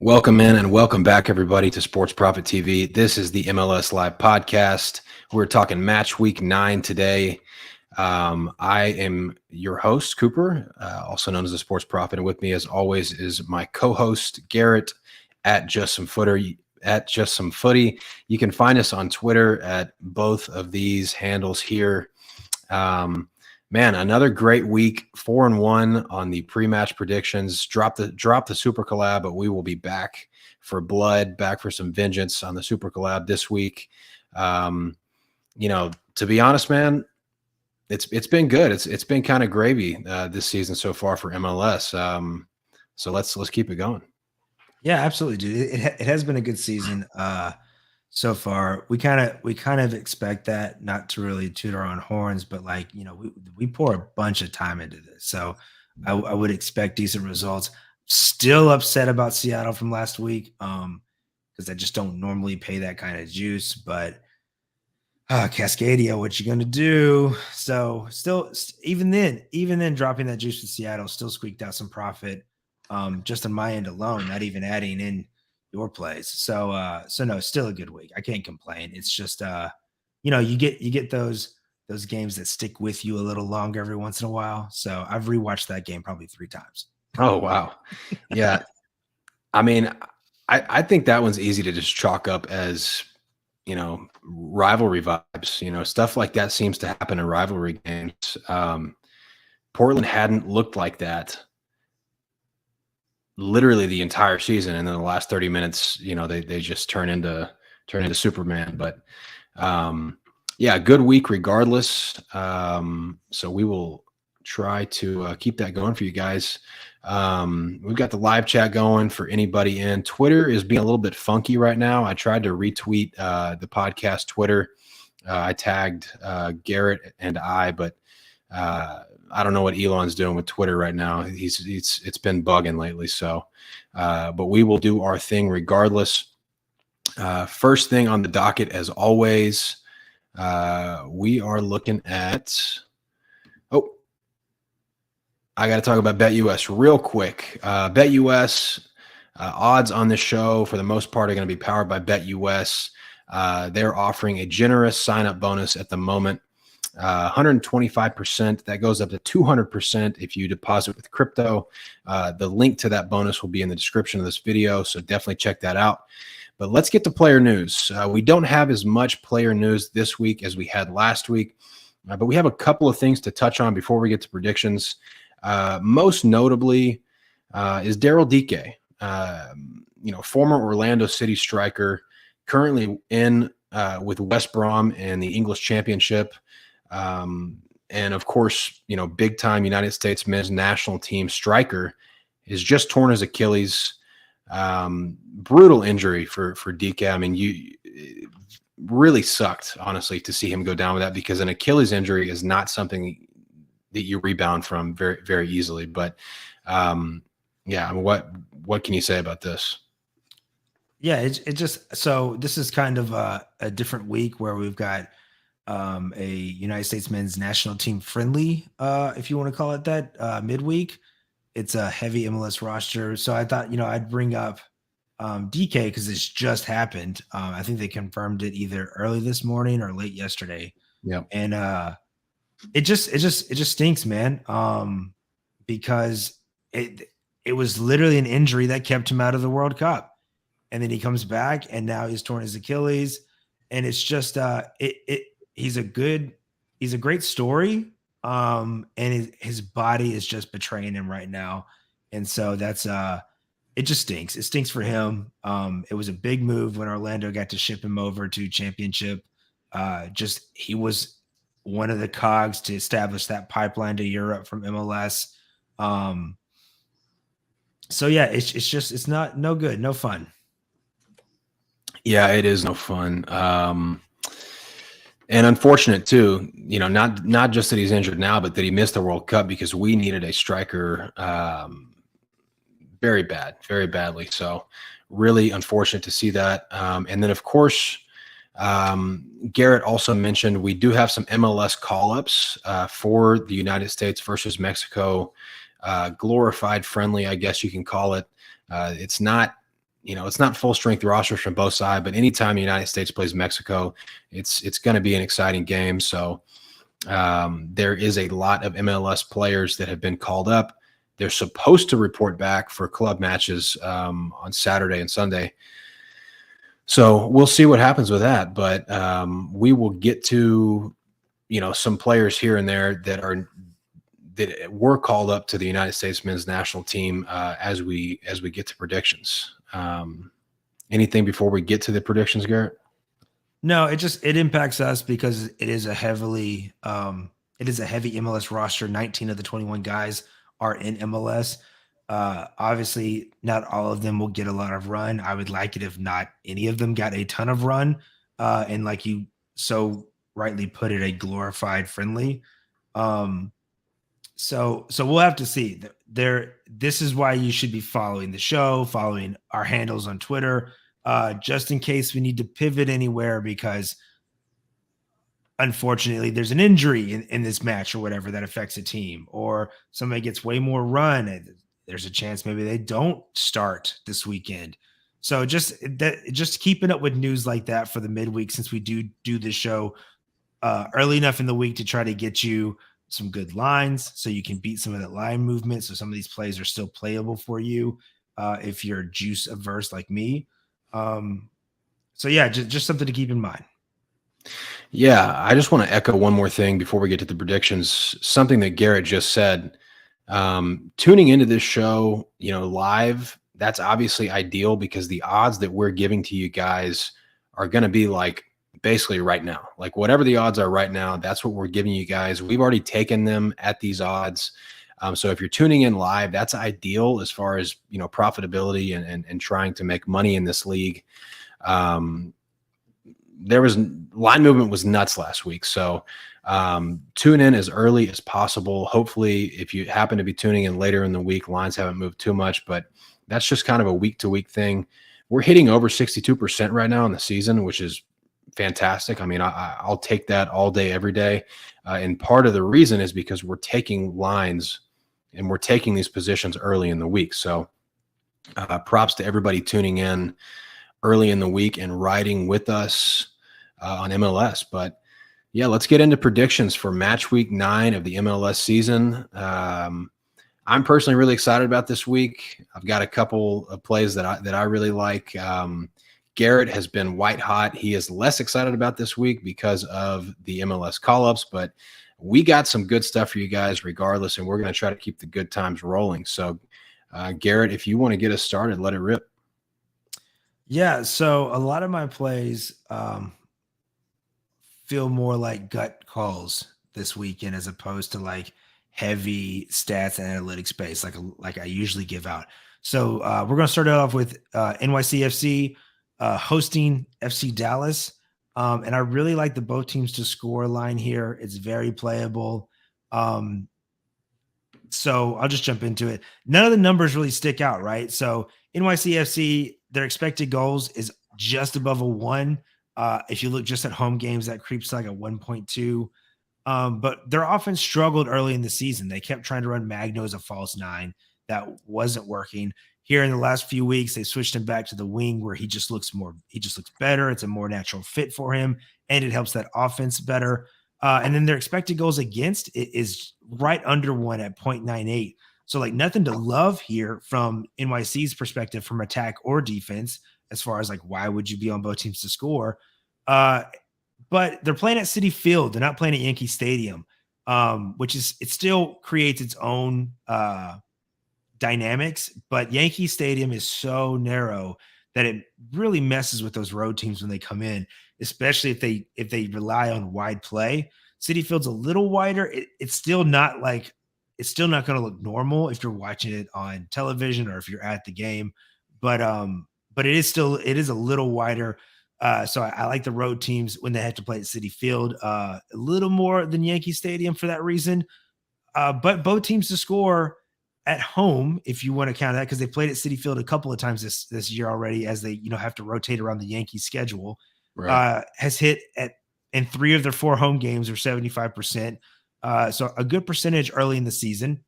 Welcome in and welcome back, everybody, to Sports Profit TV. This is the MLS Live podcast. We're talking match week 9 today. I am your host, Cooper, also known as the Sports Prophet, and with me, as always, is my co-host Garrett at Just Some Footy. You can find us on Twitter at both of these handles here. Man, another great week, 4-1 on the pre-match predictions. Drop the Super Collab, but we will be back for blood, back for some vengeance on the Super Collab this week. To be honest, man, it's been good. It's been kind of gravy this season so far for MLS. So let's keep it going. Yeah, absolutely, dude. It has been a good season so far. We kind of expect that, not to really toot our own horns, but we pour a bunch of time into this, so I would expect decent results. Still upset about Seattle from last week because I just don't normally pay that kind of juice, but Cascadia, what you gonna do? So still, even then dropping that juice with Seattle still squeaked out some profit just on my end alone, not even adding in your plays. So no, still a good week. I can't complain. It's just you get those games that stick with you a little longer every once in a while. So I've rewatched that game probably 3 times. Oh wow. Yeah. I mean, I think that one's easy to just chalk up as, rivalry vibes. Stuff like that seems to happen in rivalry games. Portland hadn't looked like that literally the entire season, and then the last 30 minutes, they just turn into Superman. But good week regardless. So we will try to keep that going for you guys. We've got the live chat going for anybody in. Twitter is being a little bit funky right now. I tried to retweet the podcast Twitter. I tagged Garrett and but I don't know what Elon's doing with Twitter right now. It's been bugging lately. So, but we will do our thing regardless. First thing on the docket, as always, we are looking at. Oh, I got to talk about BetUS real quick. BetUS odds on this show for the most part are going to be powered by BetUS. They're offering a generous sign-up bonus at the moment. 125%. That goes up to 200% if you deposit with crypto. The link to that bonus will be in the description of this video, so definitely check that out. But let's get to player news. We don't have as much player news this week as we had last week, but we have a couple of things to touch on before we get to predictions. Most notably is Daryl Dike, former Orlando City striker, currently in with West Brom and the English Championship. And of course, big time United States men's national team striker is just torn his Achilles. Brutal injury for Dike. I mean, it really sucked, honestly, to see him go down with that, because an Achilles injury is not something that you rebound from very, very easily. But what can you say about this? Yeah, so this is kind of a different week where we've got a United States men's national team friendly, if you want to call it that, midweek. It's a heavy MLS roster. So I thought, I'd bring up Dike because this just happened. I think they confirmed it either early this morning or late yesterday. Yeah. And it just stinks, man. Because it was literally an injury that kept him out of the World Cup. And then he comes back and now he's torn his Achilles. And it's just he's a great story. And his body is just betraying him right now. And so that's it just stinks. It stinks for him. It was a big move when Orlando got to ship him over to Championship. He was one of the cogs to establish that pipeline to Europe from MLS. So yeah, it's no good, no fun. Yeah, it is no fun. And unfortunate too, not just that he's injured now, but that he missed the World Cup, because we needed a striker very badly. So really unfortunate to see that. And then of course, Garrett also mentioned we do have some MLS call-ups for the United States versus Mexico, glorified friendly, I guess you can call it. It's not it's not full strength rosters from both sides, but anytime the United States plays Mexico, it's going to be an exciting game. So there is a lot of MLS players that have been called up. They're supposed to report back for club matches on Saturday and Sunday. So we'll see what happens with that. But we will get to, some players here and there that were called up to the United States men's national team as we get to predictions. Anything before we get to the predictions, Garrett? No, it impacts us because it is a heavy MLS roster. 19 of the 21 guys are in MLS. Obviously, not all of them will get a lot of run. I would like it if not any of them got a ton of run. And like you so rightly put it, a glorified friendly. So we'll have to see. This is why you should be following the show, following our handles on Twitter, just in case we need to pivot anywhere, because unfortunately there's an injury in this match or whatever that affects a team, or somebody gets way more run and there's a chance maybe they don't start this weekend. So just keeping up with news like that for the midweek, since we do this show early enough in the week to try to get you some good lines so you can beat some of that line movement. So some of these plays are still playable for you if you're juice averse like me. So yeah, just something to keep in mind. Yeah, I just want to echo one more thing before we get to the predictions. Something that Garrett just said. Tuning into this show, live, that's obviously ideal because the odds that we're giving to you guys are going to be like basically right now. Like whatever the odds are right now, that's what we're giving you guys. We've already taken them at these odds. So if you're tuning in live, that's ideal as far as, profitability and trying to make money in this league. There was line movement was nuts last week. So tune in as early as possible. Hopefully, if you happen to be tuning in later in the week, lines haven't moved too much, but that's just kind of a week to week thing. We're hitting over 62% right now in the season, which is fantastic. I mean, I'll take that all day, every day. And part of the reason is because we're taking lines and we're taking these positions early in the week. So props to everybody tuning in early in the week and riding with us on MLS. But yeah, let's get into predictions for match week 9 of the MLS season. I'm personally really excited about this week. I've got a couple of plays that I really like. Garrett has been white hot. He is less excited about this week because of the MLS call-ups, but we got some good stuff for you guys regardless, and we're going to try to keep the good times rolling. So, Garrett, if you want to get us started, let it rip. Yeah, so a lot of my plays feel more like gut calls this weekend as opposed to like heavy stats and analytics based like I usually give out. So we're going to start it off with NYCFC hosting FC Dallas. And I really like the both teams to score line here. It's very playable. So I'll just jump into it. None of the numbers really stick out, right? So NYCFC, their expected goals is just above a 1. If you look just at home games, that creeps to like a 1.2. But their offense struggled early in the season. They kept trying to run Magno as a false 9. That wasn't working. Here in the last few weeks, they switched him back to the wing where he just looks better. It's a more natural fit for him, and it helps that offense better. And then their expected goals against is right under 1 at 0.98. So like nothing to love here from NYC's perspective from attack or defense, as far as like, why would you be on both teams to score? But they're playing at Citi Field. They're not playing at Yankee Stadium, which is, it still creates its own dynamics, but Yankee Stadium is so narrow that it really messes with those road teams when they come in, especially if they rely on wide play. Citi Field's a little wider. It's still not going to look normal if you're watching it on television or if you're at the game, but it is a little wider. So I like the road teams when they have to play at Citi Field a little more than Yankee Stadium for that reason. But both teams to score at home, if you want to count that, because they played at Citi Field a couple of times this year already, as they have to rotate around the Yankees schedule. Right. Has hit in 3 of their 4 home games, or 75%. So a good percentage early in the season.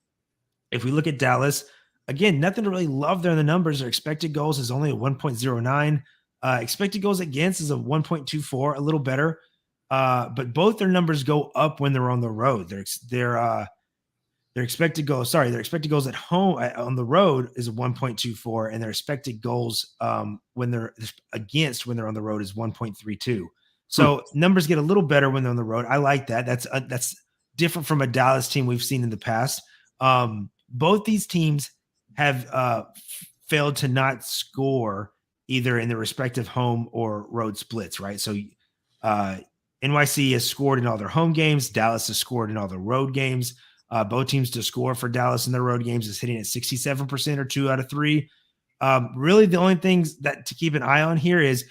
If we look at Dallas, Again, nothing to really love there in the numbers. Their expected goals is only a 1.09. Expected goals against is a 1.24, a little better. But both their numbers go up when they're on the road. Their expected goals at home on the road is 1.24, and their expected goals when they're against when they're on the road is 1.32. So numbers get a little better when they're on the road. I like that. That's different from a Dallas team we've seen in the past. Both these teams have failed to not score either in their respective home or road splits, right? So NYC has scored in all their home games. Dallas has scored in all their road games. Both teams to score for Dallas in their road games is hitting at 67% or 2 out of 3. Really, the only things that to keep an eye on here is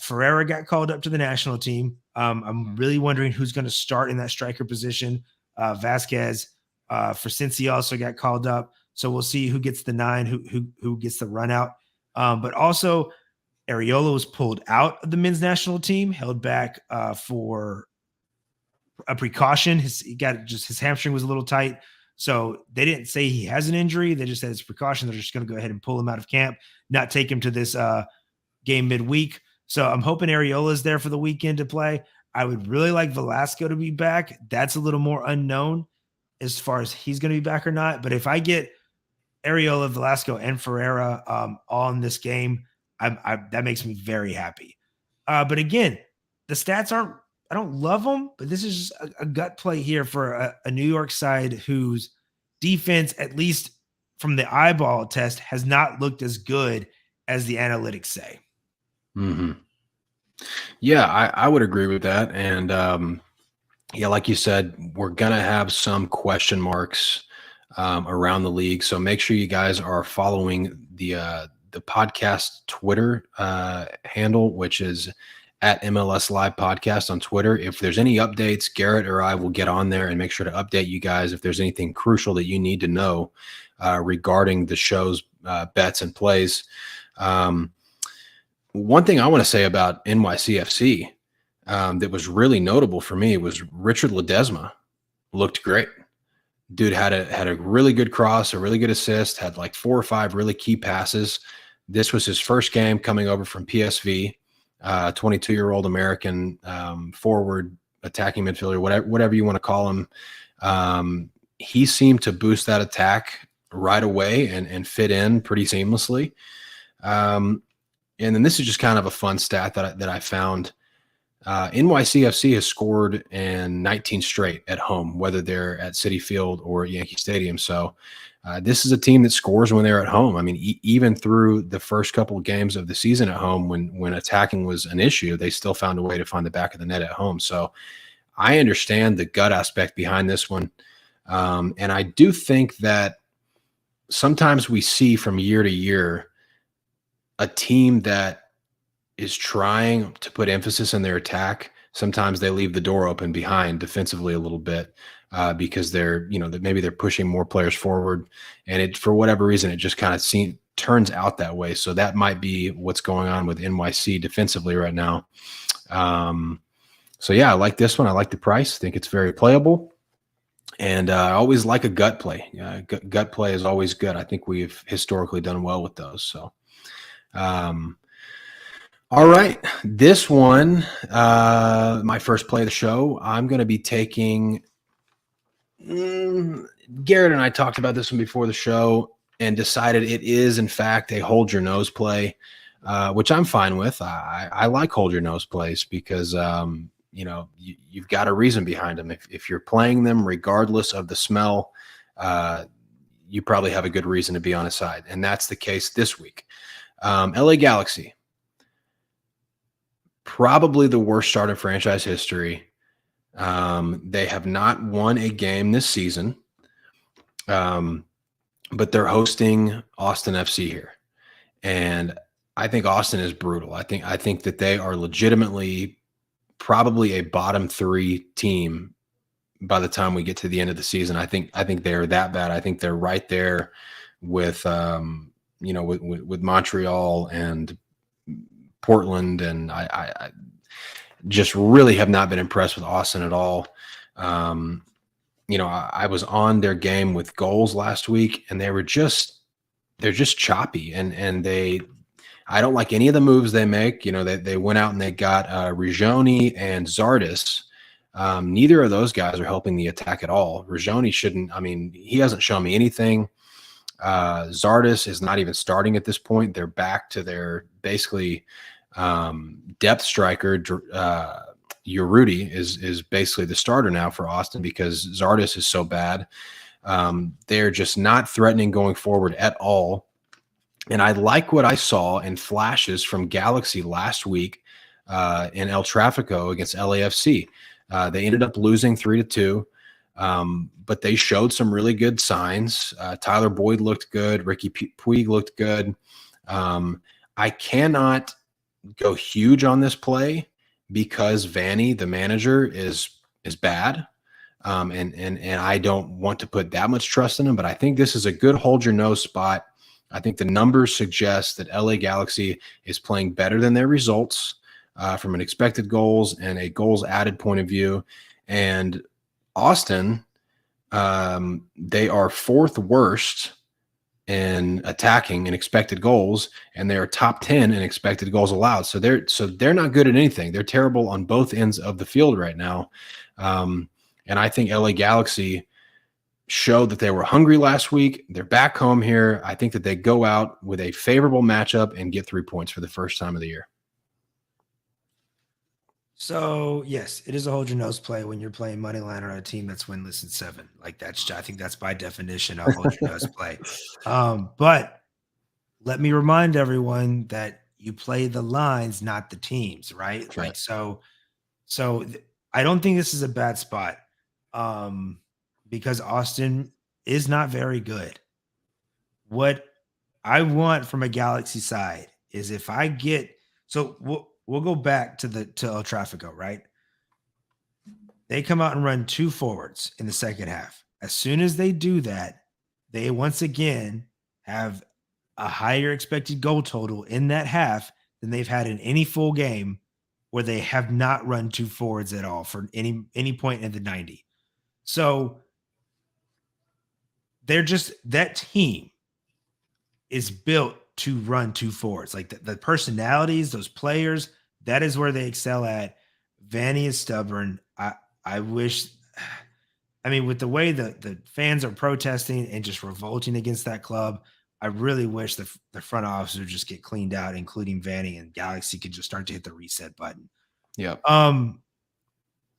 Ferreira got called up to the national team. I'm really wondering who's going to start in that striker position. Vasquez for Cincy also got called up. So we'll see who gets the 9, who gets the run out. But also, Areola was pulled out of the men's national team, held back for a precaution. His hamstring was a little tight. So they didn't say he has an injury. They just said it's a precaution. They're just going to go ahead and pull him out of camp, not take him to this game midweek. So I'm hoping Areola is there for the weekend to play. I would really like Velasco to be back. That's a little more unknown as far as he's going to be back or not. But if I get Areola, Velasco, and Ferreira on this game, that makes me very happy. But again, the stats I don't love them, but this is just a gut play here for a New York side whose defense, at least from the eyeball test, has not looked as good as the analytics say. Mm-hmm. Yeah, I would agree with that. And yeah, like you said, we're going to have some question marks around the league. So make sure you guys are following the podcast Twitter handle, which is at MLS Live Podcast on Twitter. If there's any updates, Garrett or I will get on there and make sure to update you guys if there's anything crucial that you need to know regarding the show's bets and plays. One thing I want to say about NYCFC that was really notable for me was Richard Ledesma looked great. Dude had a really good cross, a really good assist, had like 4 or 5 really key passes. This was his first game coming over from PSV. 22-year-old American forward, attacking midfielder, whatever you want to call him. He seemed to boost that attack right away and fit in pretty seamlessly. And then this is just kind of a fun stat that I found. NYCFC has scored in 19 straight at home, whether they're at Citi Field or Yankee Stadium. So this is a team that scores when they're at home. I mean, even through the first couple of games of the season at home, when attacking was an issue, they still found a way to find the back of the net at home. So I understand the gut aspect behind this one. And I do think that sometimes we see from year to year a team that is trying to put emphasis on their attack. Sometimes they leave the door open behind defensively a little bit because maybe they're pushing more players forward, and for whatever reason, it just kind of turns out that way. So that might be what's going on with NYC defensively right now. So yeah, I like this one. I like the price. I think it's very playable. And I always like a gut play. Gut play is always good. I think we've historically done well with those. So, all right, this one, my first play of the show, I'm going to be taking Garrett and I talked about this one before the show and decided it is, in fact, a hold your nose play, which I'm fine with. I like hold your nose plays because, you've got a reason behind them. If you're playing them regardless of the smell, you probably have a good reason to be on a side. And that's the case this week. LA Galaxy, probably the worst start in franchise history. They have not won a game this season, but they're hosting Austin FC here. And I think Austin is brutal. I think that they are legitimately probably a bottom 3 team by the time we get to the end of the season. I think they're that bad. I think they're right there with with Montreal and Portland, and I just really have not been impressed with Austin at all. I was on their game with goals last week, and they were just they're just choppy, and I don't like any of the moves they make. You know, they went out and they got Rigioni and Zardes. Neither of those guys are helping the attack at all. Rigioni shouldn't. I mean, he hasn't shown me anything. Zardes is not even starting at this point. They're back to their basically depth striker. Urruti is basically the starter now for Austin because Zardes is so bad. They're just not threatening going forward at all. And I like what I saw in flashes from Galaxy last week in El Tráfico against LAFC. They ended up losing 3-2, but they showed some really good signs. Tyler Boyd looked good. Ricky Puig looked good. I cannot go huge on this play because Vanny, the manager, is bad. And I don't want to put that much trust in him, but I think this is a good hold your nose spot. I think the numbers suggest that LA Galaxy is playing better than their results from an expected goals and a goals added point of view. And Austin, they are fourth worst in attacking and expected goals, and they are top 10 in expected goals allowed. So they're not good at anything. They're terrible on both ends of the field right now. And I think LA Galaxy showed that they were hungry last week. They're back home here. I think that they go out with a favorable matchup and get 3 points for the first time of the year. So yes, it is a hold your nose play when you're playing money line on a team that's winless in 7. Like I think that's by definition a hold your nose play. But let me remind everyone that you play the lines, not the teams, right? That's Like right. so I don't think this is a bad spot. Because Austin is not very good. What I want from a Galaxy side is if I get we'll go back to El Tráfico, right? They come out and run 2 forwards in the second half. As soon as they do that, they once again have a higher expected goal total in that half than they've had in any full game where they have not run 2 forwards at all for any point in the 90. So they're just that team is built to run 2 forwards. Like the personalities, those players, that is where they excel at. Vanny is stubborn. I wish, I mean, with the way the fans are protesting and just revolting against that club, I really wish the front office would just get cleaned out, including Vanny, and Galaxy could just start to hit the reset button. Yeah.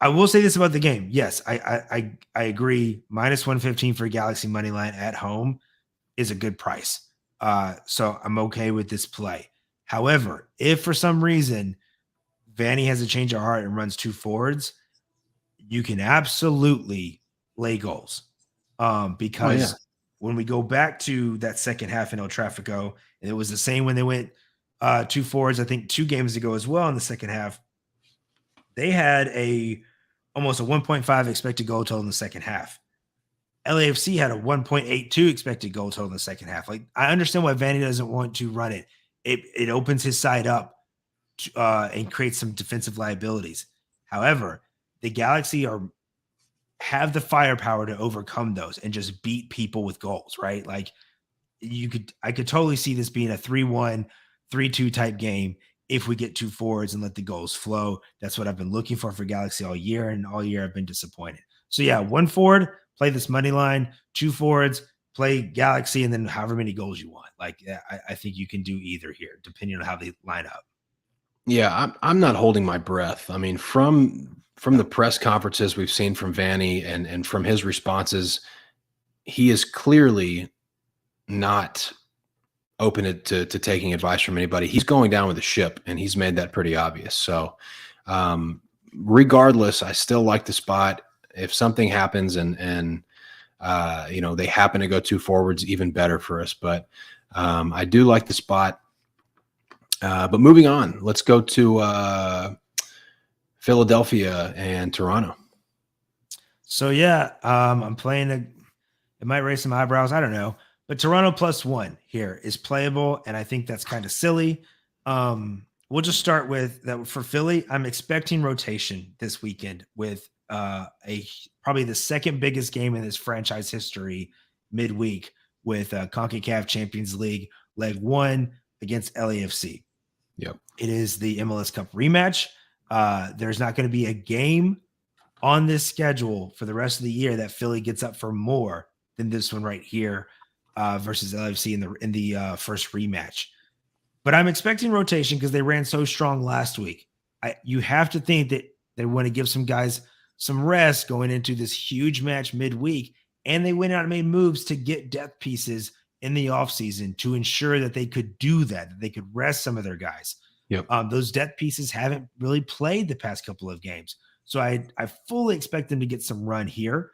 I will say this about the game. Yes, I agree. -115 for Galaxy money line at home is a good price. So I'm okay with this play. However, if for some reason Vanny has a change of heart and runs 2 forwards, you can absolutely lay goals. Because when we go back to that second half in El Tráfico, and it was the same when they went 2 forwards, I think 2 games ago as well in the second half, they had almost a 1.5 expected goal total in the second half. LAFC had a 1.82 expected goal total in the second half. Like, I understand why Vanny doesn't want to run it. It opens his side up and creates some defensive liabilities. However, the Galaxy have the firepower to overcome those and just beat people with goals, right? Like I could totally see this being a 3-1, 3-2 type game if we get 2 forwards and let the goals flow. That's what I've been looking for Galaxy all year, and all year I've been disappointed. So yeah, 1 forward, play this money line, 2 forwards, play Galaxy, and then however many goals you want. Like I think you can do either here, depending on how they line up. Yeah, I'm not holding my breath. I mean, from the press conferences we've seen from Vanny and from his responses, he is clearly not open to taking advice from anybody. He's going down with the ship, and he's made that pretty obvious. So regardless, I still like the spot. If something happens and they happen to go 2 forwards, even better for us. But I do like the spot. But moving on, let's go to Philadelphia and Toronto. So yeah, I'm playing it might raise some eyebrows. I don't know. But Toronto +1 here is playable, and I think that's kind of silly. We'll just start with that for Philly. I'm expecting rotation this weekend with probably the second biggest game in this franchise history midweek with CONCACAF Champions League leg 1 against LAFC. Yep. It is the MLS Cup rematch. There's not going to be a game on this schedule for the rest of the year that Philly gets up for more than this one right here versus LAFC in the first rematch. But I'm expecting rotation because they ran so strong last week. You have to think that they want to give some guys some rest going into this huge match midweek, and they went out and made moves to get depth pieces in the offseason to ensure that they could do that they could rest some of their guys. Yep. Those depth pieces haven't really played the past couple of games. So I fully expect them to get some run here.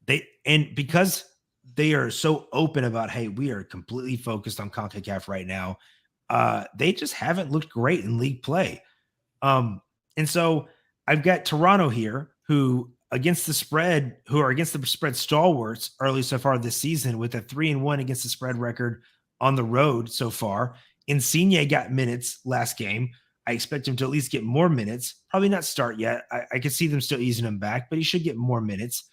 Because they are so open about, hey, we are completely focused on CONCACAF right now. They just haven't looked great in league play. And so I've got Toronto here who are against the spread stalwarts early so far this season with a 3-1 against the spread record on the road so far. Insigne got minutes last game. I expect him to at least get more minutes. Probably not start yet. I could see them still easing him back, but he should get more minutes.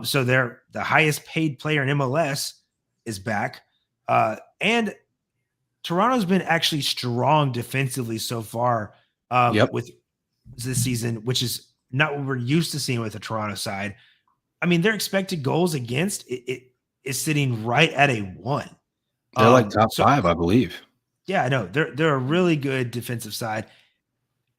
So they're the highest paid player in MLS is back. And Toronto's been actually strong defensively so far with this season, which is not what we're used to seeing with the Toronto side. I mean, their expected goals against it is sitting right at a 1. They're like top 5, I believe. Yeah, I know. They're a really good defensive side.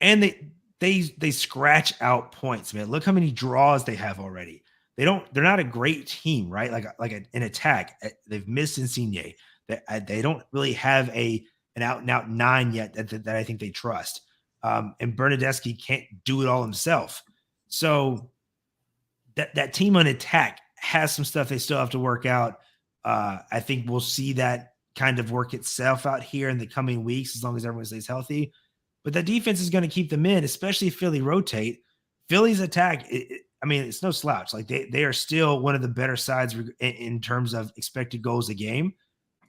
And they scratch out points, man. Look how many draws they have already. They're not a great team, right? Like an attack. They've missed Insigne. They don't really have an out and out 9 yet that I think they trust. And Bernadeschi can't do it all himself. So that team on attack has some stuff they still have to work out. I think we'll see that kind of work itself out here in the coming weeks as long as everyone stays healthy. But the defense is going to keep them in, especially if Philly rotate. Philly's attack, it's no slouch. Like they are still one of the better sides in terms of expected goals a game.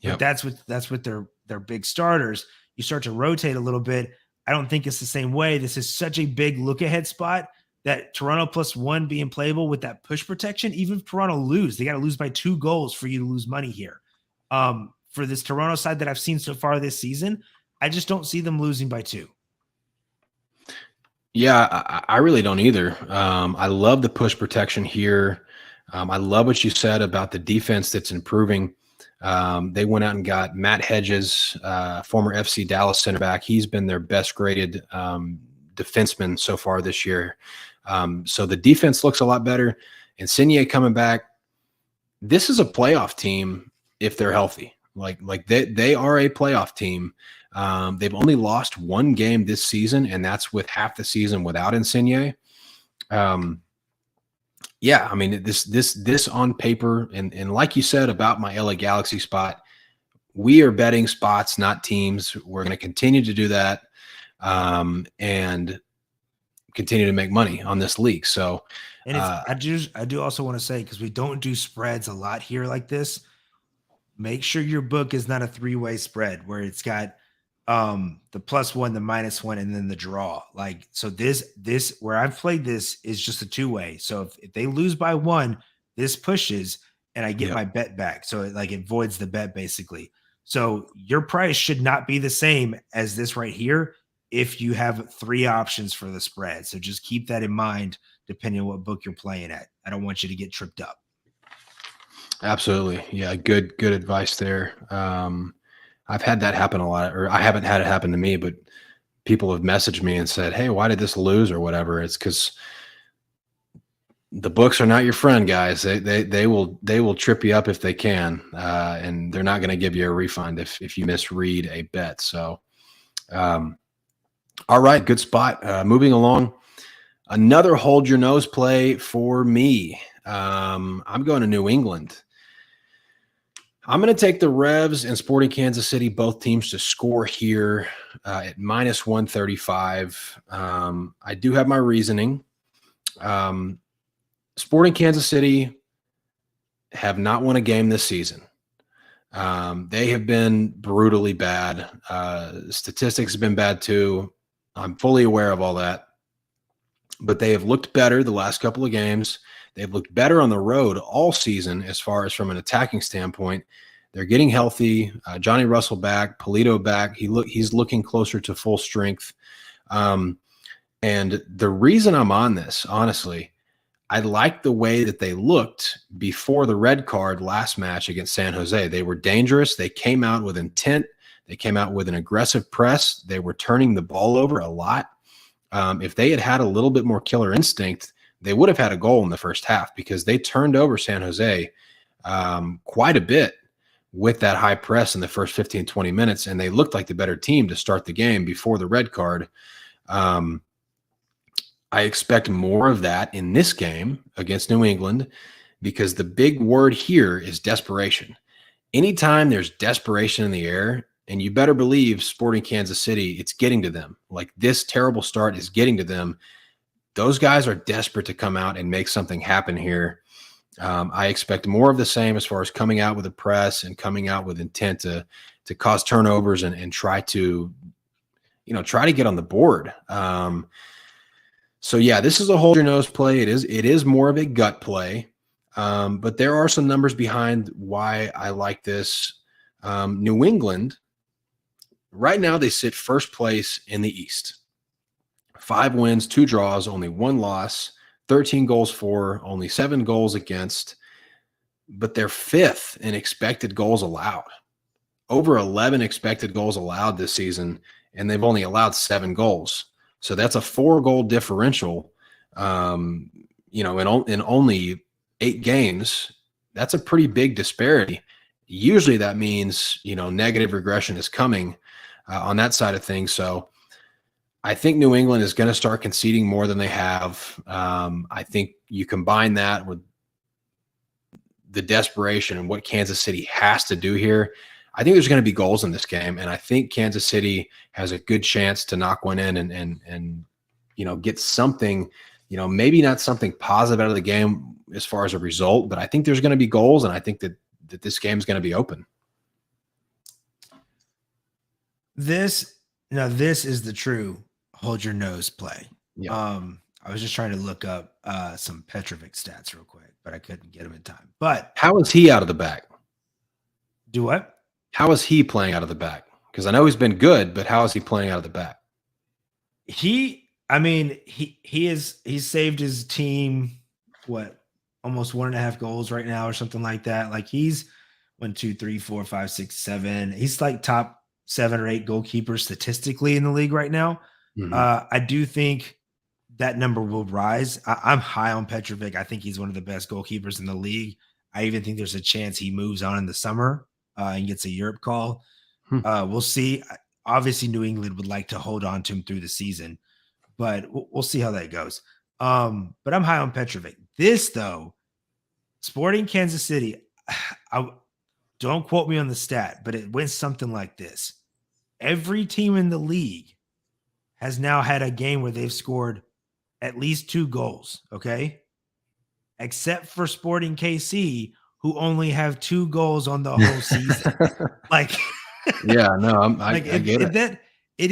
Yep. But that's with their big starters. You start to rotate a little bit. I don't think it's the same way. This is such a big look ahead spot that Toronto +1 being playable with that push protection. Even if Toronto lose, they got to lose by 2 goals for you to lose money here. For this Toronto side that I've seen so far this season, I just don't see them losing by 2. Yeah, I really don't either. I love the push protection here. I love what you said about the defense that's improving. They went out and got Matt Hedges, former FC Dallas center back. He's been their best graded defenseman so far this year. So the defense looks a lot better. Insigne coming back. This is a playoff team if they're healthy. Like they are a playoff team. They've only lost 1 game this season, and that's with half the season without Insigne. Yeah, I mean, this on paper, and like you said about my LA Galaxy spot, we are betting spots, not teams. We're going to continue to do that and continue to make money on this league. So, and I do also want to say, because we don't do spreads a lot here like this, make sure your book is not a 3-way spread where it's got the +1, the -1, and then the draw. Like, so this where I've played this is just a 2-way. So if they lose by 1, this pushes and I get my bet back. So it voids the bet basically. So your price should not be the same as this right here if you have 3 options for the spread. So just keep that in mind depending on what book you're playing at. I don't want you to get tripped up. Absolutely. Yeah. Good advice there. I've had that happen a lot, or I haven't had it happen to me, but people have messaged me and said, "Hey, why did this lose?" or whatever. It's because the books are not your friend, guys. They will trip you up if they can, and they're not going to give you a refund if you misread a bet. So, all right, good spot. Moving along, another hold your nose play for me. I'm going to New England. I'm going to take the Revs and Sporting Kansas City, both teams to score here at -135. I do have my reasoning. Sporting Kansas City have not won a game this season. They have been brutally bad. Statistics have been bad too. I'm fully aware of all that. But they have looked better the last couple of games. They've looked better on the road all season as far as from an attacking standpoint. They're getting healthy. Johnny Russell back, Polito back. He's looking closer to full strength. And the reason I'm on this, honestly, I like the way that they looked before the red card last match against San Jose. They were dangerous. They came out with intent. They came out with an aggressive press. They were turning the ball over a lot. If they had had a little bit more killer instinct, they would have had a goal in the first half because they turned over San Jose quite a bit with that high press in the first 15, 20 minutes, and they looked like the better team to start the game before the red card. I expect more of that in this game against New England because the big word here is desperation. Anytime there's desperation in the air, and you better believe Sporting Kansas City, it's getting to them. Like this terrible start is getting to them. Those guys are desperate to come out and make something happen here. I expect more of the same as far as coming out with a press and coming out with intent to cause turnovers and try to get on the board. So yeah, this is a hold your nose play. It is more of a gut play. But there are some numbers behind why I like this. New England, right now they sit first place in the East. 5 wins, 2 draws, only 1 loss, 13 goals for, only 7 goals against, but they're 5th in expected goals allowed. Over 11 expected goals allowed this season, and they've only allowed 7 goals. So that's a 4-goal differential, in only 8 games. That's a pretty big disparity. Usually that means, negative regression is coming on that side of things. So I think New England is going to start conceding more than they have. I think you combine that with the desperation and what Kansas City has to do here. I think there's going to be goals in this game, and I think Kansas City has a good chance to knock one in and get something, maybe not something positive out of the game as far as a result, but I think there's going to be goals, and I think that this game is going to be open. This is the true hold your nose play. Yeah. I was just trying to look up some Petrovic stats real quick, but I couldn't get them in time. But how is he out of the back? Do what? How is he playing out of the back? Because I know he's been good, but how is he playing out of the back? He's saved his team, almost 1.5 goals right now or something like that. Like he's 1, 2, 3, 4, 5, 6, 7. He's like top 7 or 8 goalkeepers statistically in the league right now. Mm-hmm. I do think that number will rise. I'm high on Petrovic. I think he's one of the best goalkeepers in the league. I even think there's a chance he moves on in the summer and gets a Europe call. We'll see. Obviously, New England would like to hold on to him through the season, but we'll see how that goes. But I'm high on Petrovic. This, though, Sporting Kansas City, don't quote me on the stat, but it went something like this. Every team in the league has now had a game where they've scored at least 2 goals, okay? Except for Sporting KC, who only have 2 goals on the whole season. Yeah, no, I get it. It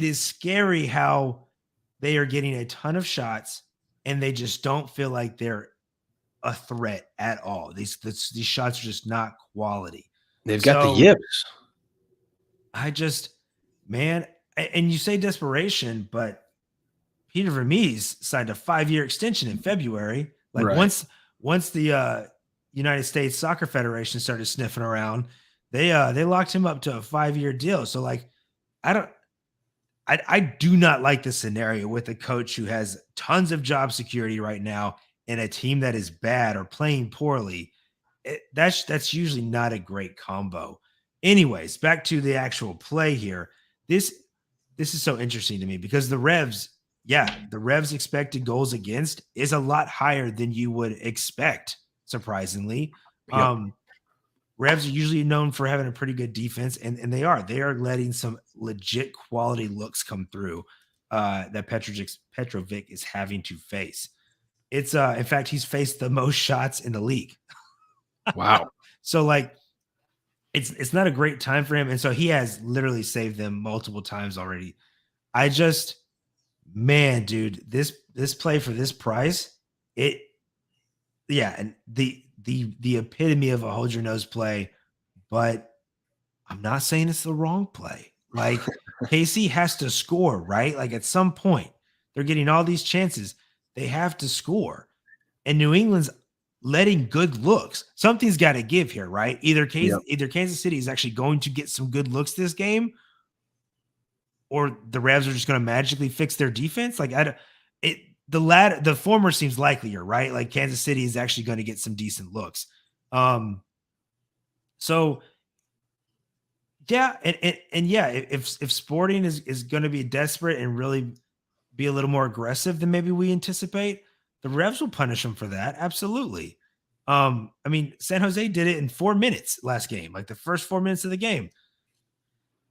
is scary how they are getting a ton of shots and they just don't feel like they're a threat at all. These shots are just not quality. They've got the yips. And you say desperation, but Peter Vermees signed a 5-year extension in February. Once the United States Soccer Federation started sniffing around, they locked him up to a 5-year deal. So I do not like the scenario with a coach who has tons of job security right now and a team that is bad or playing poorly. That's usually not a great combo. Anyways, back to the actual play here. This is so interesting to me because the Revs expected goals against is a lot higher than you would expect, surprisingly. Yep. Revs are usually known for having a pretty good defense, and they are letting some legit quality looks come through that Petrovic is having to face. It's in fact, he's faced the most shots in the league. Wow. So it's not a great time for him, and so he has literally saved them multiple times already. Dude, this play for this price, Yeah, and the epitome of a hold your nose play, but I'm not saying it's the wrong play. Like KC has to score, right? Like at some point, they're getting all these chances. They have to score. And New England's letting good looks. Something's got to give here, right? Yep. Either Kansas City is actually going to get some good looks this game, or the Revs are just going to magically fix their defense. Like the former seems likelier, right? Like Kansas City is actually going to get some decent looks. So yeah, and yeah, if Sporting is going to be desperate and really be a little more aggressive than maybe we anticipate, the Revs will punish them for that. Absolutely. I mean, San Jose did it in 4 minutes last game, like the first 4 minutes of the game.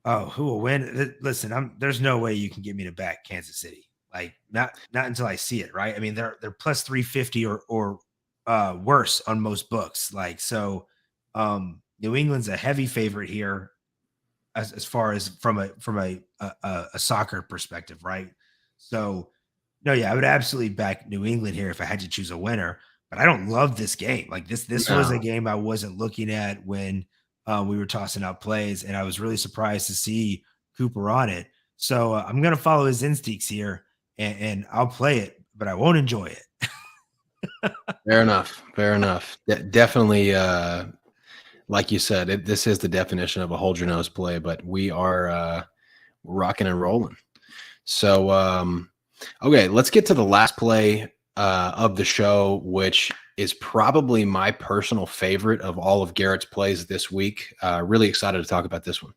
Oh, who will win? Listen, there's no way you can get me to back Kansas City. Like not until I see it, right? I mean, they're plus 350 or worse on most books. Like so, New England's a heavy favorite here as far as from a soccer perspective, right? So, no, yeah, I would absolutely back New England here if I had to choose a winner. But I don't love this game. Like this was a No. game I wasn't looking at when we were tossing out plays, and I was really surprised to see Cooper on it. So I'm going to follow his instincts here, and I'll play it, but I won't enjoy it. Fair enough. Fair enough. Definitely, like you said, this is the definition of a hold your nose play, but we are rocking and rolling. So, okay, let's get to the last play of the show, which is probably my personal favorite of all of Garrett's plays this week. Really excited to talk about this one.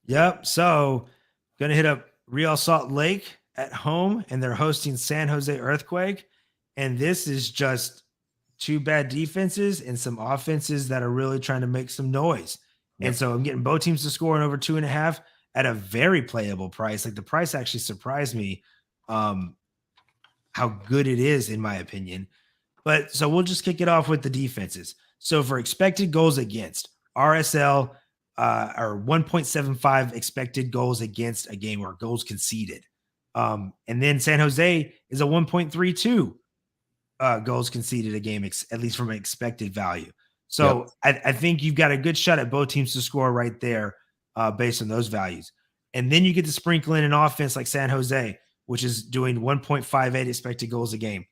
Yep. So, going to hit up Real Salt Lake at home, and they're hosting San Jose Earthquake. And this is just two bad defenses and some offenses that are really trying to make some noise. Yep. And so I'm getting both teams to score in over 2.5 at a very playable price. Like the price actually surprised me how good it is, in my opinion. But so we'll just kick it off with the defenses. So for expected goals against, RSL are 1.75 expected goals against a game or goals conceded. And then San Jose is a 1.32 goals conceded a game, at least from an expected value. So I think you've got a good shot at both teams to score right there based on those values. And then you get to sprinkle in an offense like San Jose, which is doing 1.58 expected goals a game.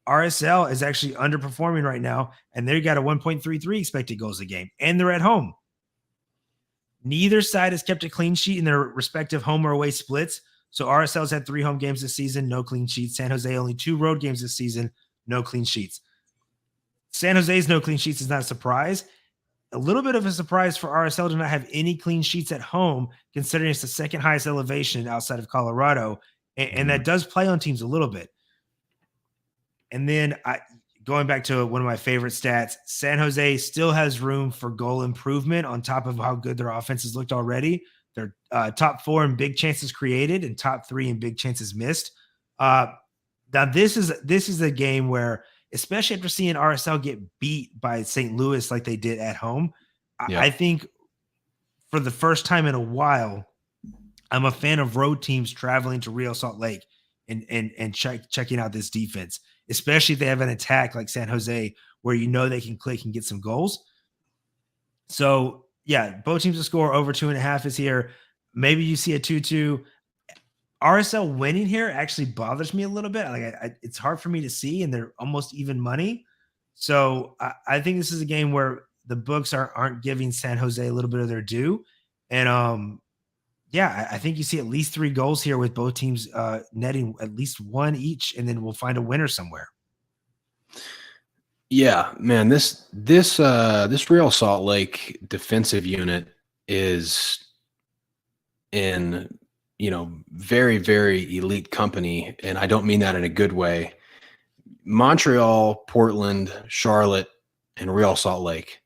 RSL is actually underperforming right now, and they've got a 1.33 expected goals a game, and they're at home. Neither side has kept a clean sheet in their respective home or away splits. So RSL's had 3 home games this season, no clean sheets. San Jose only 2 road games this season, no clean sheets. San Jose's no clean sheets is not a surprise. A little bit of a surprise for RSL to not have any clean sheets at home, considering it's the second highest elevation outside of Colorado. And that does play on teams a little bit. And then going back to one of my favorite stats, San Jose still has room for goal improvement on top of how good their offense has looked already. They're top 4 in big chances created and top 3 in big chances missed. Now this is a game where, especially after seeing RSL get beat by St. Louis like they did at home, I think for the first time in a while, I'm a fan of road teams traveling to Real Salt Lake and checking out this defense, especially if they have an attack like San Jose where you know they can click and get some goals. So yeah, both teams to score over 2.5 is here. Maybe you see a 2-2. RSL winning here actually bothers me a little bit. Like it's hard for me to see, and they're almost even money. So I think this is a game where the books aren't giving San Jose a little bit of their due. And yeah, I think you see at least 3 goals here with both teams netting at least 1 each, and then we'll find a winner somewhere. Yeah, man, this Real Salt Lake defensive unit is in, very, very elite company, and I don't mean that in a good way. Montreal, Portland, Charlotte, and Real Salt Lake.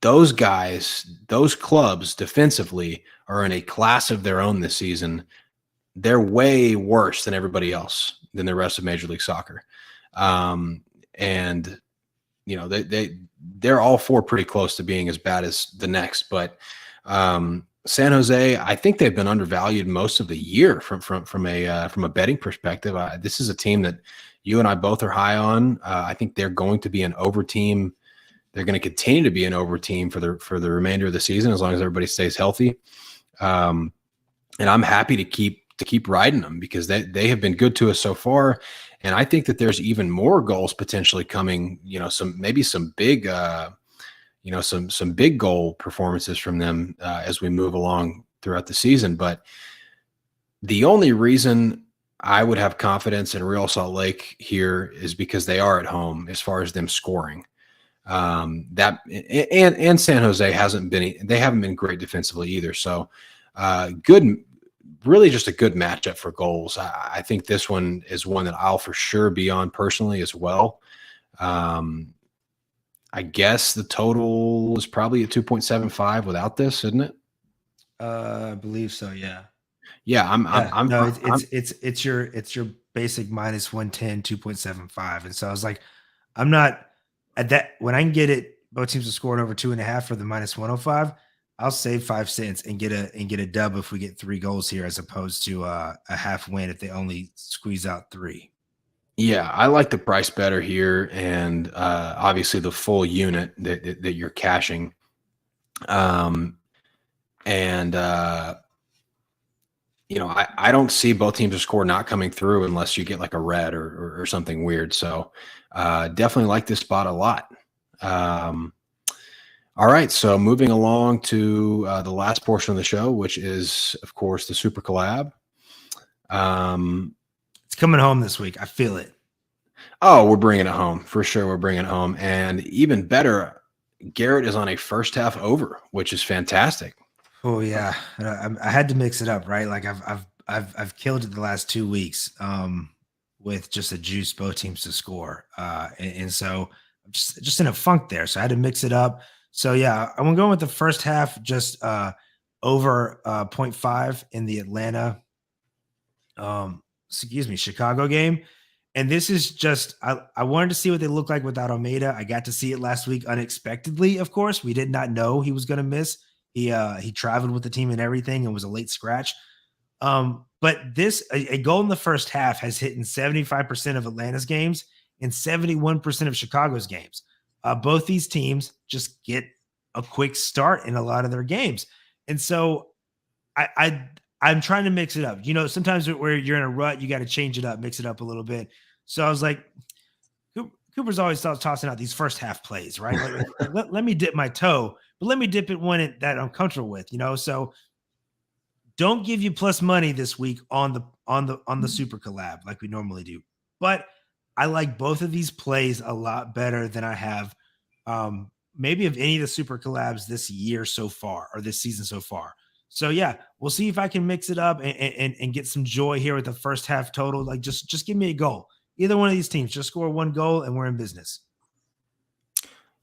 Those guys, those clubs defensively are in a class of their own this season. They're way worse than everybody else, than the rest of Major League Soccer. And they're all 4 pretty close to being as bad as the next. But San Jose, I think they've been undervalued most of the year from a betting perspective. This is a team that you and I both are high on. I think they're going to be an over team. They're going to continue to be an over team for the remainder of the season as long as everybody stays healthy. And I'm happy to keep riding them because they have been good to us so far. And I think that there's even more goals potentially coming. Some big. Some big goal performances from them as we move along throughout the season. But the only reason I would have confidence in Real Salt Lake here is because they are at home as far as them scoring. That and San Jose haven't been great defensively either. So really just a good matchup for goals. I think this one is one that I'll for sure be on personally as well. I guess the total is probably at 2.75 without this, isn't it? I believe so. Yeah. Yeah, It's your basic minus 110, 2.75. And so I was like, I'm not at that when I can get it. Both teams are scoring over 2.5 for the minus 105. I'll save 5 cents and get a dub if we get 3 goals here, as opposed to a half win if they only squeeze out 3. Yeah, I like the price better here, and obviously the full unit that you're cashing. I don't see both teams to score not coming through unless you get like a red or something weird. So definitely like this spot a lot. All right, so moving along to the last portion of the show, which is, of course, the Super Collab. It's coming home this week. I feel it. Oh, we're bringing it home. For sure, we're bringing it home. And even better, Garrett is on a first half over, which is fantastic. Oh, yeah. I had to mix it up, right? Like I've killed it the last 2 weeks with just a juice both teams to score. And so I'm just in a funk there. So I had to mix it up. So, yeah, I'm going with the first half, just over 0.5 in the Atlanta Chicago game. And this is just I wanted to see what they look like without Almeida. I got to see it last week unexpectedly, of course. We did not know he was going to miss. He traveled with the team and everything and was a late scratch. But a goal in the first half has hit in 75% of Atlanta's games and 71% of Chicago's games. Both these teams just get a quick start in a lot of their games. And so I'm trying to mix it up. Sometimes where you're in a rut, you got to change it up, mix it up a little bit. So I was like, Cooper's always tossing out these first half plays, right? Like, let me dip my toe, but let me dip it one that I'm comfortable with, So don't give you plus money this week on the Super Collab like we normally do. But I like both of these plays a lot better than I have maybe of any of the Super Collabs this year so far or this season so far. So yeah, we'll see if I can mix it up and get some joy here with the first half total. Like just give me a goal. Either one of these teams, just score 1 goal and we're in business.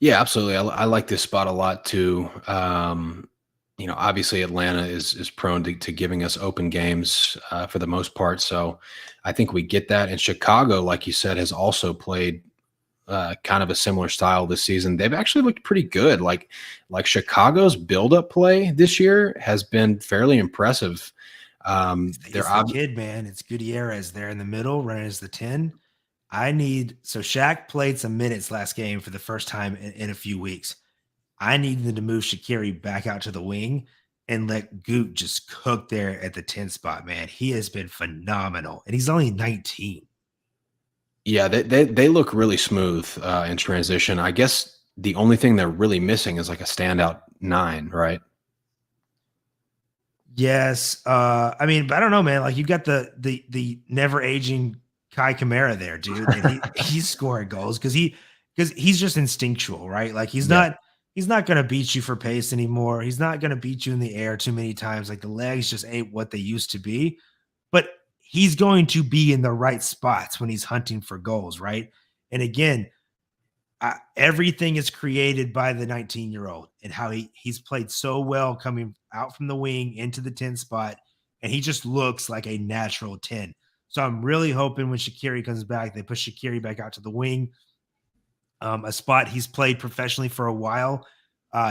Yeah, absolutely. I like this spot a lot too. Obviously Atlanta is prone to giving us open games for the most part. So I think we get that. And Chicago, like you said, has also played kind of a similar style this season. They've actually looked pretty good. Like Chicago's build-up play this year has been fairly impressive. It's the kid, man. It's Gutierrez there in the middle, running as the 10. Shaq played some minutes last game for the first time in a few weeks. I need them to move Shaqiri back out to the wing and let Goot just cook there at the 10 spot, man. He has been phenomenal, and he's only 19. Yeah, they look really smooth in transition. I guess the only thing they're really missing is like a standout 9, right? Yes. But I don't know, man. Like, you've got the never aging Kai Kamara there, dude. And he's scoring goals because he's just instinctual, right? Like he's not going to beat you for pace anymore. He's not going to beat you in the air too many times. Like the legs just ain't what they used to be. But he's going to be in the right spots when he's hunting for goals, right? And again, everything is created by the 19-year-old and how he's played so well coming out from the wing into the 10 spot, and he just looks like a natural 10. So I'm really hoping when Shaqiri comes back, they push Shaqiri back out to the wing, a spot he's played professionally for a while.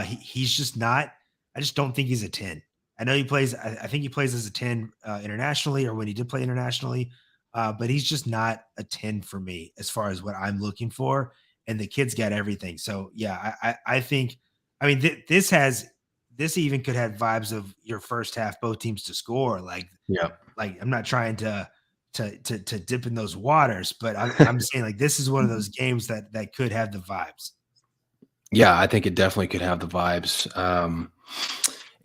He's just not – I just don't think he's a 10. I know he plays. I think he plays as a 10 internationally, or when he did play internationally. But he's just not a 10 for me as far as what I'm looking for. And the kid's got everything. So yeah, I think. I mean, this even could have vibes of your first half, both teams to score. Yeah. Like I'm not trying to dip in those waters, but I'm saying like this is one of those games that could have the vibes. Yeah, I think it definitely could have the vibes.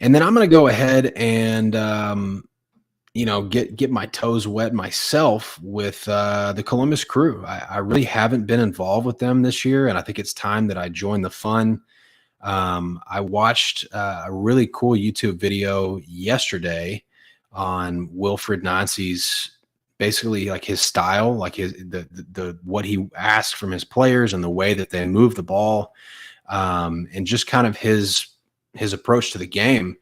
And then I'm going to go ahead and get my toes wet myself with the Columbus Crew. I really haven't been involved with them this year, and I think it's time that I join the fun. I watched a really cool YouTube video yesterday on Wilfried Nancy's, basically like his style, like the what he asked from his players and the way that they move the ball, and just kind of his approach to the game.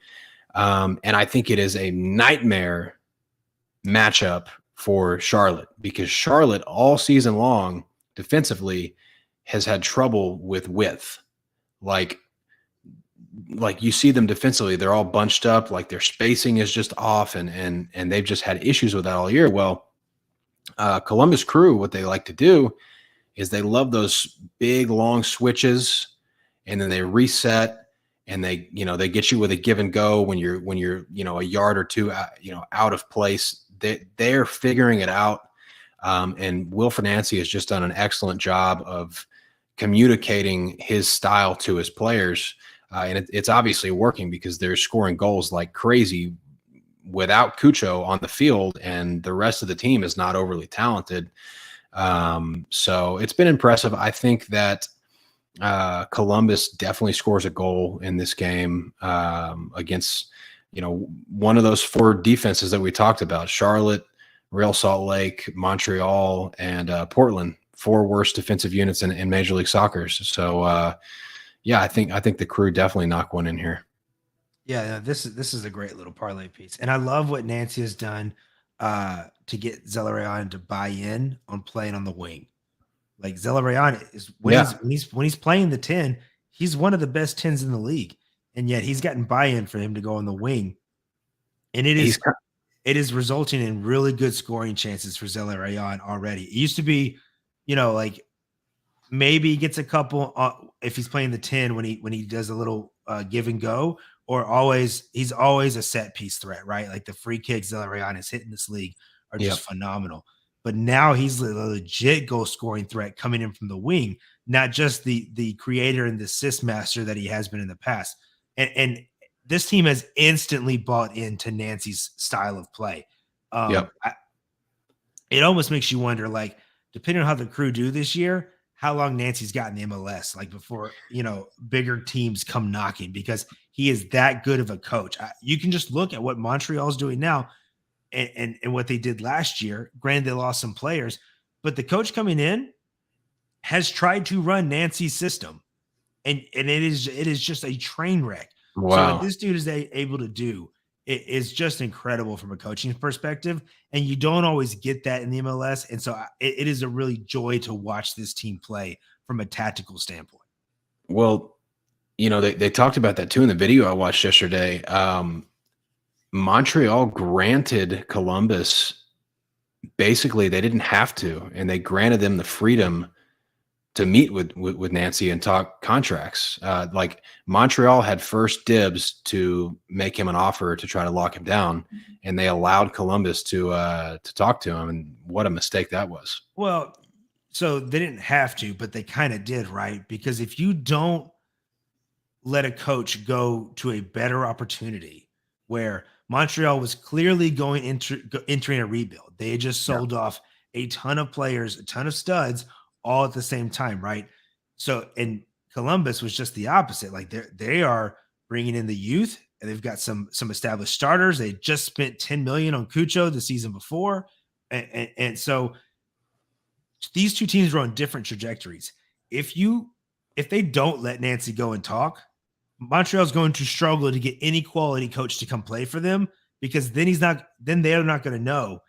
And I think it is a nightmare matchup for Charlotte, because Charlotte all season long defensively has had trouble with width. Like you see them defensively, they're all bunched up, like their spacing is just off, and they've just had issues with that all year. Well, Columbus Crew, what they like to do is they love those big long switches, and then they reset, and they get you with a give and go when you're a yard or two out of place. They're figuring it out, and Wilfried Nancy has just done an excellent job of communicating his style to his players, and it's obviously working, because they're scoring goals like crazy without Cucho on the field, and the rest of the team is not overly talented. So it's been impressive. I think that Columbus definitely scores a goal in this game against one of those four defenses that we talked about: Charlotte, Real Salt Lake, Montreal, and Portland. Four worst defensive units in Major League Soccer. So yeah, I think the Crew definitely knock one in here. Yeah, this is a great little parlay piece, and I love what Nancy has done to get Zelarayan to buy in on playing on the wing. Like Zelarayan is when he's playing the 10, he's one of the best 10s in the league, and yet he's gotten buy-in for him to go on the wing, and it is resulting in really good scoring chances for Zelarayan already. It used to be, like maybe he gets a couple if he's playing the 10 when he does a little give and go, or he's always a set piece threat, right? Like the free kicks Zelarayan is hitting this league are just phenomenal. But now he's a legit goal scoring threat coming in from the wing, not just the creator and the assist master that he has been in the past. And this team has instantly bought into Nancy's style of play. It almost makes you wonder, like, depending on how the Crew do this year, how long Nancy's got in the MLS, like before, bigger teams come knocking, because he is that good of a coach. You can just look at what Montreal's doing now and what they did last year. Granted, they lost some players, but the coach coming in has tried to run Nancy's system, and it is just a train wreck. Wow. So what this dude is able to do, it is just incredible from a coaching perspective, and you don't always get that in the MLS. And so it is a really joy to watch this team play from a tactical standpoint. Well, they talked about that too in the video I watched yesterday. Montreal granted Columbus, basically they didn't have to, and they granted them the freedom to meet with Nancy and talk contracts. Like Montreal had first dibs to make him an offer to try to lock him down, and they allowed Columbus to talk to him. And what a mistake that was. Well, so they didn't have to, but they kind of did, right? Because if you don't let a coach go to a better opportunity, where Montreal was clearly entering a rebuild, they had just sold off a ton of players, a ton of studs, all at the same time, right? So, and Columbus was just the opposite. Like they are bringing in the youth, and they've got some established starters. They just spent $10 million on Cucho the season before, and so these two teams are on different trajectories. If they don't let Nancy go and talk, Montreal's going to struggle to get any quality coach to come play for them, because then they're not going to know,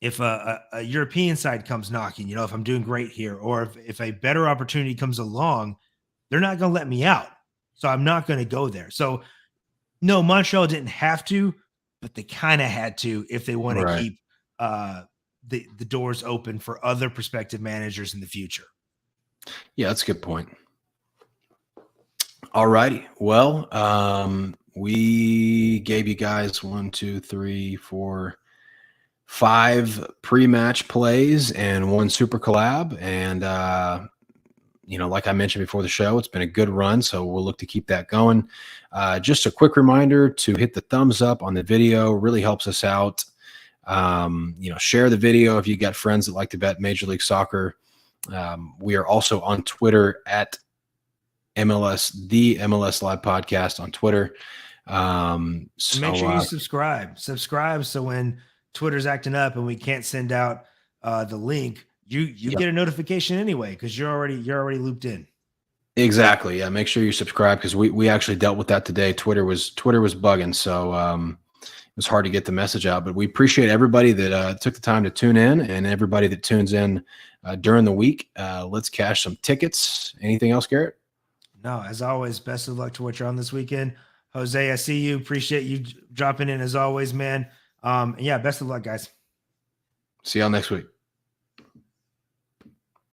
if a European side comes knocking, if I'm doing great here, or if a better opportunity comes along, they're not going to let me out. So I'm not going to go there. So No, Montreal didn't have to, but they kind of had to if they want to Right. keep the doors open for other prospective managers in the future. Yeah, that's a good point. All righty. Well, we gave you guys 5 pre-match plays and 1 super collab. And, like I mentioned before the show, it's been a good run, so we'll look to keep that going. Just a quick reminder to hit the thumbs up on the video. Really helps us out. Share the video if you got friends that like to bet Major League Soccer. We are also on Twitter at the MLS Live Podcast on Twitter. So make sure you subscribe so when Twitter's acting up and we can't send out the link, you get a notification anyway, because you're already looped in. Exactly. Yeah, make sure you subscribe, because we actually dealt with that today. Twitter was bugging, so it was hard to get the message out. But we appreciate everybody that took the time to tune in, and everybody that tunes in during the week. Let's cash some tickets. Anything else, Garrett? No, as always, best of luck to what you're on this weekend. Jose, I see you. Appreciate you dropping in as always, man. Yeah, best of luck, guys. See y'all next week.